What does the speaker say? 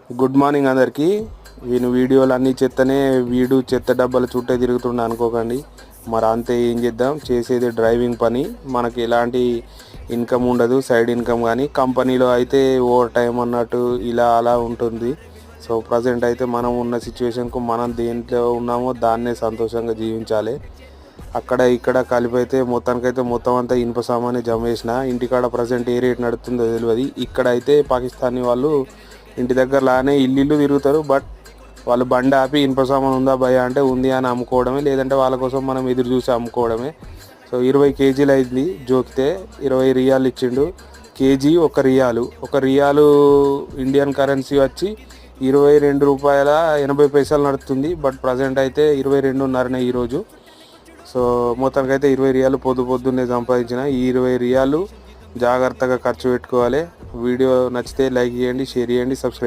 Good morning అందరికీ. వీడియోలు అన్నీ చెత్తనే, చెత్త డబ్బాల చుట్టే తిరుగుతుండ అనుకోకండి. మరి అంతే, ఏం చేద్దాం, చేసేది డ్రైవింగ్ పని. మనకి ఎలాంటి ఇన్కమ్ ఉండదు, సైడ్ ఇన్కమ్. కానీ కంపెనీలో అయితే ఓవర్ టైం అన్నట్టు ఇలా అలా ఉంటుంది. సో ప్రజెంట్ అయితే మనం ఉన్న సిచ్యువేషన్కు మనం దేంట్లో ఉన్నామో దాన్నే సంతోషంగా జీవించాలి. అక్కడ ఇక్కడ కలిపి అయితే మొత్తానికైతే మొత్తం అంతా ఇనుప సామాన్ని జమ చేసిన. ఇంటికాడ ప్రజెంట్ ఏ రేట్ నడుస్తుందో తెలియదు. ఇక్కడ అయితే పాకిస్తానీ వాళ్ళు ఇంటి దగ్గర లానే ఇల్లు తిరుగుతారు. బట్ వాళ్ళు బండి ఆపి ఇనుప సామాన్ ఉందా భయ అంటే ఉంది అని అమ్ముకోవడమే, లేదంటే వాళ్ళ కోసం మనం ఎదురు చూసి అమ్ముకోవడమే. సో 20 కేజీలు అయింది జోకితే, 20 రియాలు ఇచ్చిండు. కేజీ 1 రియాలు. 1 రియాలు ఇండియన్ కరెన్సీ వచ్చి 22 రూపాయల 80 పైసలు నడుస్తుంది. బట్ ప్రజెంట్ అయితే 22.5 ఈరోజు. సో మొత్తానికైతే 20 రియాలు పొద్దున్నే సంపాదించిన. ఈ 20 రియాలు జాగ్రత్తగా ఖర్చు పెట్టుకోవాలి. వీడియో నచ్చితే లైక్ చేయండి, షేర్ చేయండి, సబ్స్క్రైబ్.